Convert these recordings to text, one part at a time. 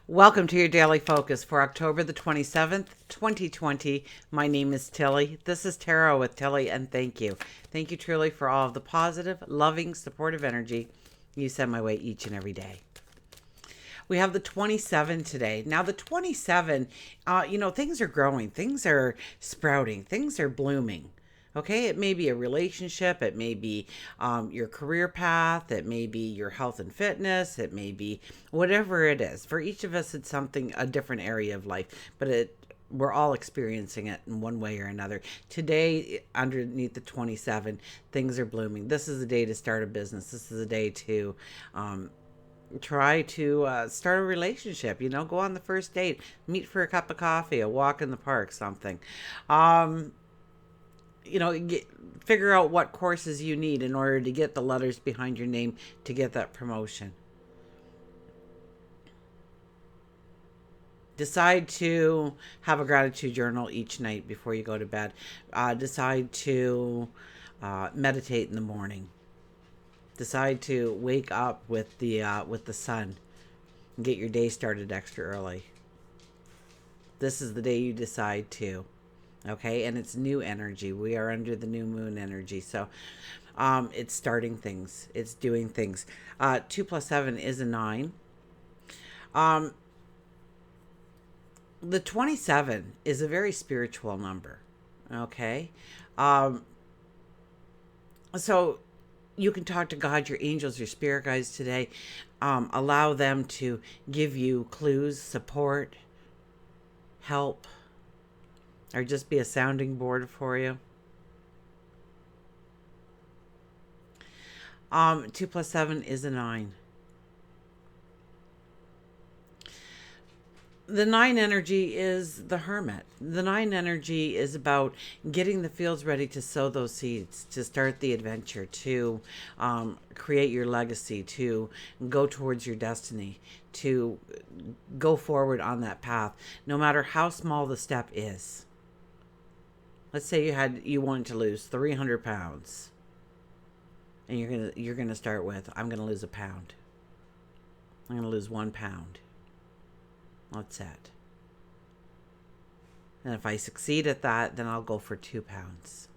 Welcome to your daily focus for October the 27th, 2020. My name is Tilly. This is Tarot with Tilly, and thank you. Thank you truly for all of the positive, loving, supportive energy you send my way each and every day. We have the 27 today. Now, the 27, things are growing, things are sprouting, things are blooming. Okay, it may be a relationship, it may be your career path, it may be your health and fitness, it may be whatever it is. For each of us, it's something, a different area of life, but we're all experiencing it in one way or another. Today, underneath the 27, things are blooming. This is a day to start a business. This is a day to try to start a relationship. Go on the first date, meet for a cup of coffee, a walk in the park, something. Figure out what courses you need in order to get the letters behind your name to get that promotion. Decide to have a gratitude journal each night before you go to bed. Decide to meditate in the morning. Decide to wake up with the sun and get your day started extra early. This is the day you decide to. Okay, and it's new energy. We are under the new moon energy. So it's starting things. It's doing things. 2 plus 7 is a 9. The 27 is a very spiritual number. Okay. So you can talk to God, your angels, your spirit guides today. Allow them to give you clues, support, help, or just be a sounding board for you. 2 plus 7 is a 9. The 9 energy is the hermit. The 9 energy is about getting the fields ready to sow those seeds, to start the adventure, to create your legacy, to go towards your destiny, to go forward on that path, no matter how small the step is. Let's say you wanted to lose 300 pounds, and you're gonna start with, I'm gonna lose a pound. I'm gonna lose 1 pound. That's it. And if I succeed at that, then I'll go for 2 pounds.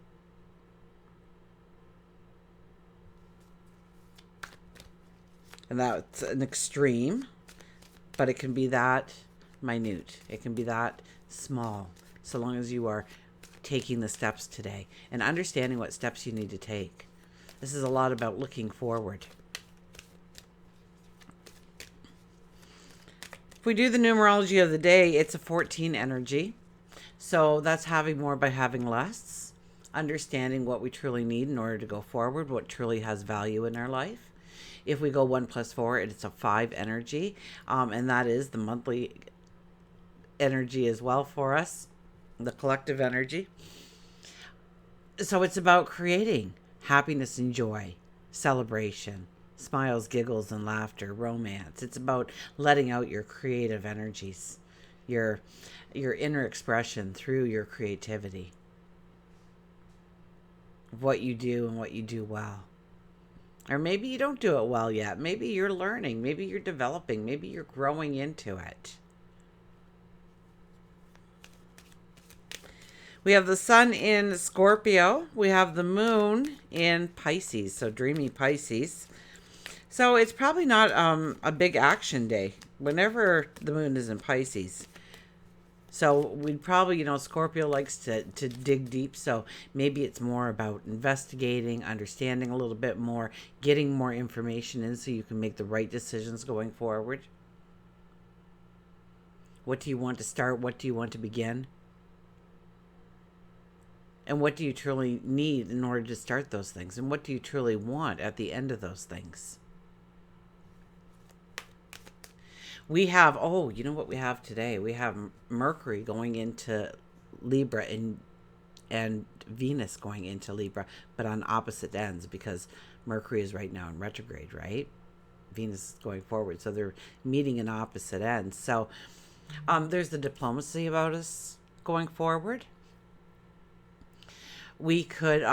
And that's an extreme, but it can be that minute. It can be that small, so long as you are taking the steps today and understanding what steps you need to take. This is a lot about looking forward. If we do the numerology of the day, it's a 14 energy. So that's having more by having less, understanding what we truly need in order to go forward, what truly has value in our life. If we go 1 plus 4, it's a 5 energy, and that is the monthly energy as well for us, the collective energy. So it's about creating happiness and joy, celebration, smiles, giggles, and laughter, romance. It's about letting out your creative energies, your inner expression through your creativity, what you do and what you do well. Or maybe you don't do it well yet. Maybe you're learning. Maybe you're developing. Maybe you're growing into it. We have the sun in Scorpio. We have the moon in Pisces, so dreamy Pisces. So it's probably not a big action day whenever the moon is in Pisces. So we'd probably, Scorpio likes to dig deep. So maybe it's more about investigating, understanding a little bit more, getting more information in so you can make the right decisions going forward. What do you want to start? What do you want to begin? And what do you truly need in order to start those things? And what do you truly want at the end of those things? We have, you know what we have today? We have Mercury going into Libra and Venus going into Libra, but on opposite ends, because Mercury is right now in retrograde, right? Venus is going forward. So they're meeting in opposite ends. So there's the diplomacy about us going forward. We could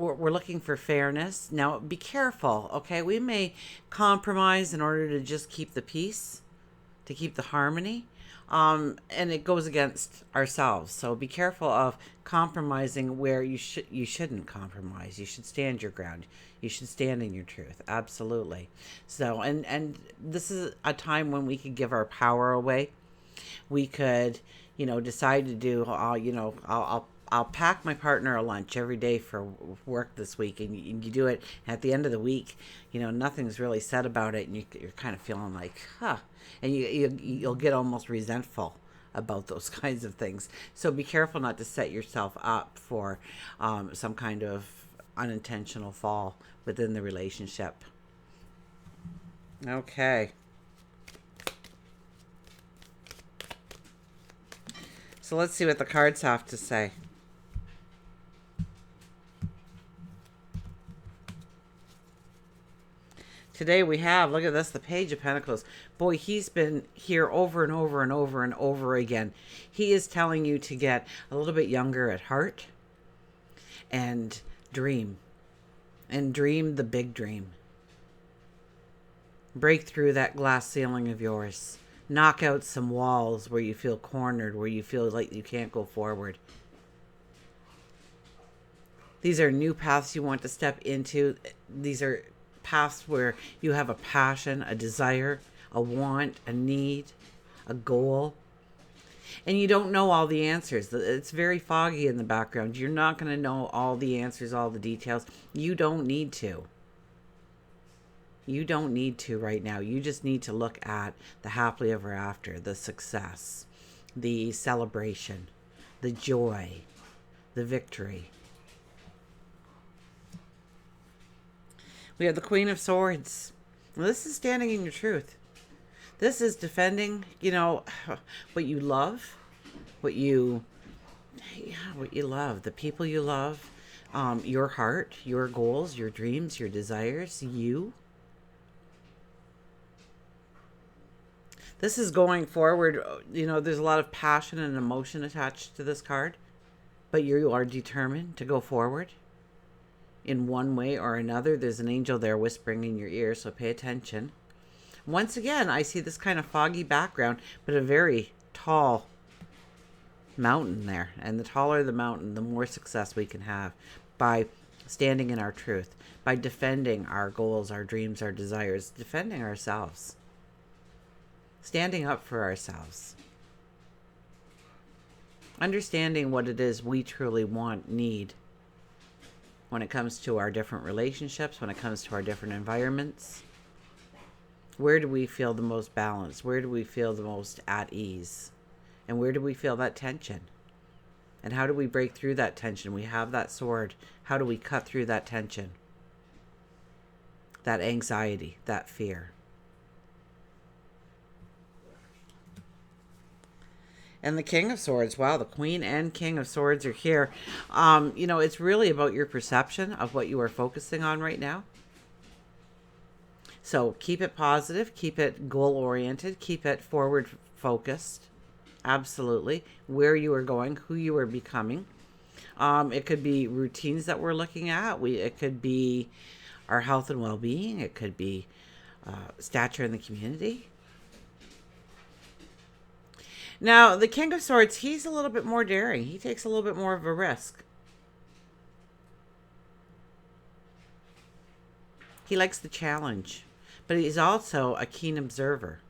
we're looking for fairness. Now, be careful, okay? We may compromise in order to just keep the peace, to keep the harmony. And it goes against ourselves. So be careful of compromising where you shouldn't compromise. You should stand your ground. You should stand in your truth. Absolutely. So and this is a time when we could give our power away. We could, decide to do. I'll pack my partner a lunch every day for work this week, and you do it at the end of the week. Nothing's really said about it, and you're kind of feeling like, and you'll get almost resentful about those kinds of things. So be careful not to set yourself up for some kind of unintentional fall within the relationship. Okay. So let's see what the cards have to say. Today we have, look at this, the Page of Pentacles. Boy, he's been here over and over and over and over again. He is telling you to get a little bit younger at heart and dream. And dream the big dream. Break through that glass ceiling of yours. Knock out some walls where you feel cornered, where you feel like you can't go forward. These are new paths you want to step into. These are paths where you have a passion, a desire, a want, a need, a goal. And you don't know all the answers. It's very foggy in the background. You're not going to know all the answers, all the details. You don't need to. You don't need to right now. You just need to look at the happily ever after, the success, the celebration, the joy, the victory. We have the Queen of Swords. Well, this is standing in your truth. This is defending, what you love, what you love, the people you love, your heart, your goals, your dreams, your desires, you. This is going forward. There's a lot of passion and emotion attached to this card, but you are determined to go forward in one way or another. There's an angel there whispering in your ear, so pay attention. Once again, I see this kind of foggy background, but a very tall mountain there. And the taller the mountain, the more success we can have by standing in our truth, by defending our goals, our dreams, our desires, defending ourselves, standing up for ourselves, understanding what it is we truly want, need, when it comes to our different relationships, when it comes to our different environments. Where do we feel the most balanced? Where do we feel the most at ease? And where do we feel that tension? And how do we break through that tension? We have that sword. How do we cut through that tension? That anxiety, that fear. And the King of Swords. Wow, the Queen and King of Swords are here. It's really about your perception of what you are focusing on right now. So keep it positive, keep it goal-oriented, keep it forward-focused. Absolutely. Where you are going, who you are becoming. It could be routines that we're looking at. It could be our health and well-being. It could be stature in the community. Now, the King of Swords, he's a little bit more daring. He takes a little bit more of a risk. He likes the challenge, but he's also a keen observer.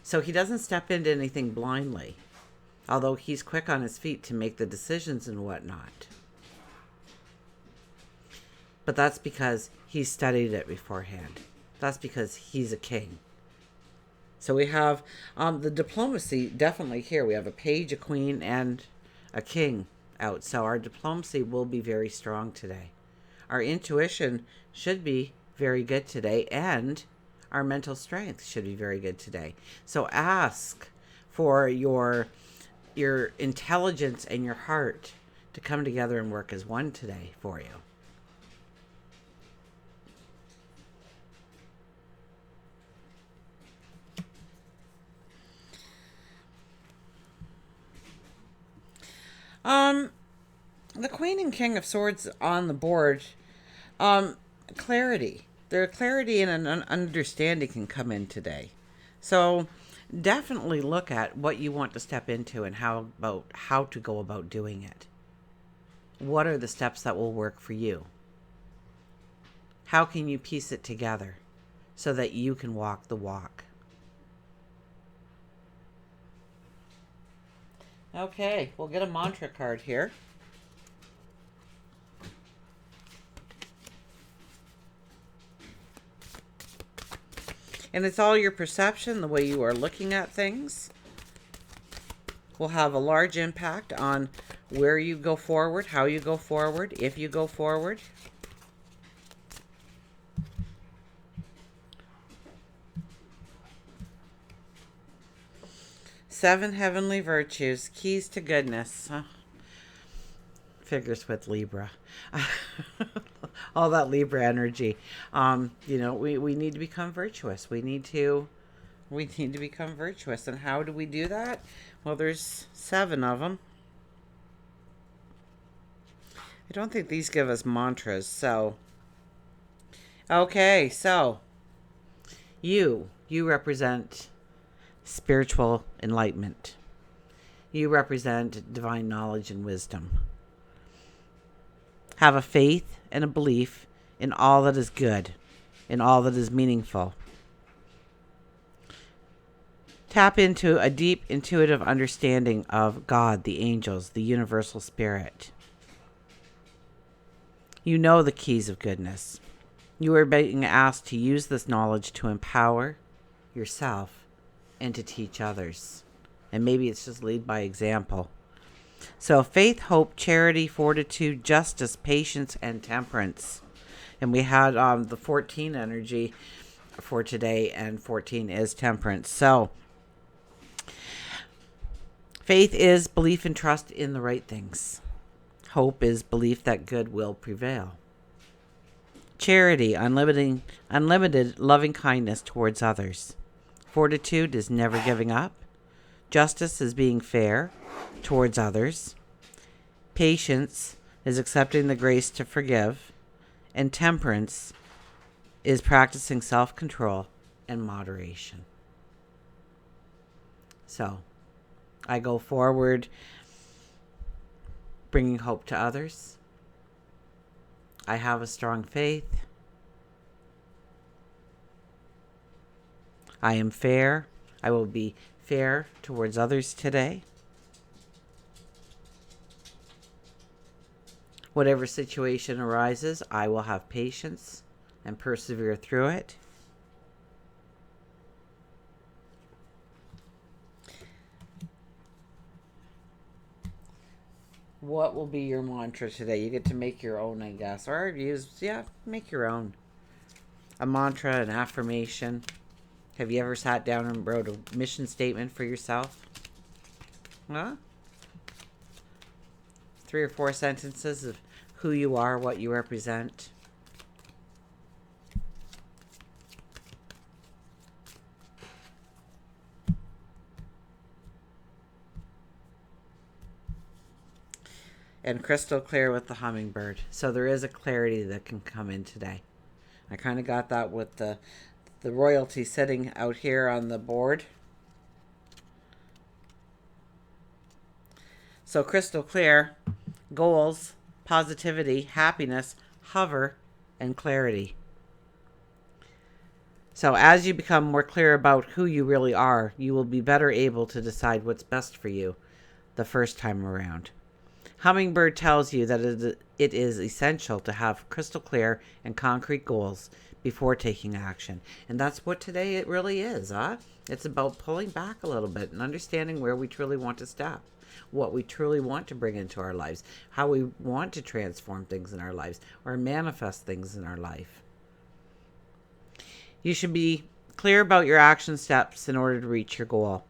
So he doesn't step into anything blindly, although he's quick on his feet to make the decisions and whatnot. But that's because he's studied it beforehand. That's because he's a king. So we have the diplomacy definitely here. We have a page, a queen, and a king out. So our diplomacy will be very strong today. Our intuition should be very good today, and our mental strength should be very good today. So ask for your intelligence and your heart to come together and work as one today for you. The Queen and King of Swords on the board, um, clarity. Their clarity and an understanding can come in today. So definitely look at what you want to step into and how to go about doing it. What are the steps that will work for you? How can you piece it together so that you can walk the walk? Okay, we'll get a mantra card here. And it's all your perception, the way you are looking at things will have a large impact on where you go forward, how you go forward, if you go forward. Seven heavenly virtues, keys to goodness. Figures with Libra. All that Libra energy. We need to become virtuous. We need to become virtuous. And how do we do that? Well, there's 7 of them. I don't think these give us mantras. So, okay, so you represent spiritual enlightenment. You represent divine knowledge and wisdom. Have a faith and a belief in all that is good, in all that is meaningful. Tap into a deep intuitive understanding of God, the angels, the universal spirit. You know the keys of goodness. You are being asked to use this knowledge to empower yourself and to teach others. And maybe it's just lead by example. So faith, hope, charity, fortitude, justice, patience, and temperance. And we had the 14 energy for today, and 14 is temperance. So faith is belief and trust in the right things. Hope is belief that good will prevail. Charity, unlimited loving kindness towards others. Fortitude is never giving up. Justice is being fair towards others. Patience is accepting the grace to forgive. And temperance is practicing self-control and moderation. So, I go forward bringing hope to others. I have a strong faith. I am fair. I will be fair towards others today. Whatever situation arises, I will have patience and persevere through it. What will be your mantra today? You get to make your own, I guess. Or make your own. A mantra, an affirmation. Have you ever sat down and wrote a mission statement for yourself? Huh? 3 or 4 sentences of who you are, what you represent. And crystal clear with the hummingbird. So there is a clarity that can come in today. I kind of got that with the royalty sitting out here on the board. So crystal clear, goals, positivity, happiness, hover, and clarity. So as you become more clear about who you really are, you will be better able to decide what's best for you the first time around. Hummingbird tells you that it is essential to have crystal clear and concrete goals before taking action. And that's what today it really is, huh? It's about pulling back a little bit and understanding where we truly want to step, what we truly want to bring into our lives, how we want to transform things in our lives or manifest things in our life. You should be clear about your action steps in order to reach your goal.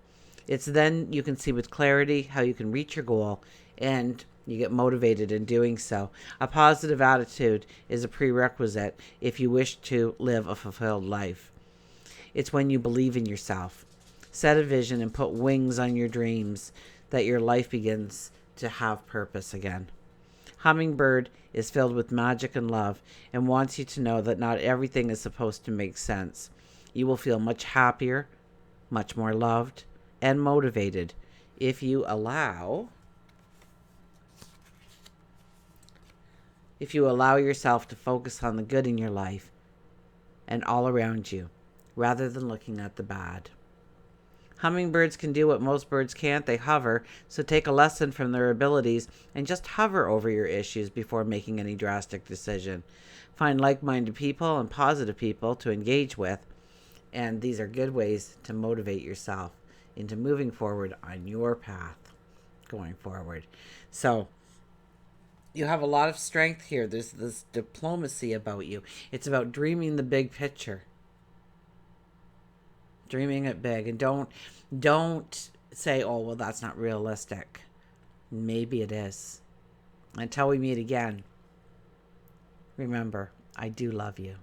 It's then you can see with clarity how you can reach your goal, and you get motivated in doing so. A positive attitude is a prerequisite if you wish to live a fulfilled life. It's when you believe in yourself, set a vision, and put wings on your dreams that your life begins to have purpose again. Hummingbird is filled with magic and love and wants you to know that not everything is supposed to make sense. You will feel much happier, much more loved, and motivated if you allow yourself to focus on the good in your life and all around you, rather than looking at the bad. Hummingbirds can do what most birds can't. They hover, so take a lesson from their abilities and just hover over your issues before making any drastic decision. Find like-minded people and positive people to engage with, and these are good ways to motivate yourself into moving forward on your path going forward. So you have a lot of strength here. There's this diplomacy about you. It's about dreaming the big picture. Dreaming it big, and don't say, oh, well, that's not realistic. Maybe it is. Until we meet again, remember, I do love you.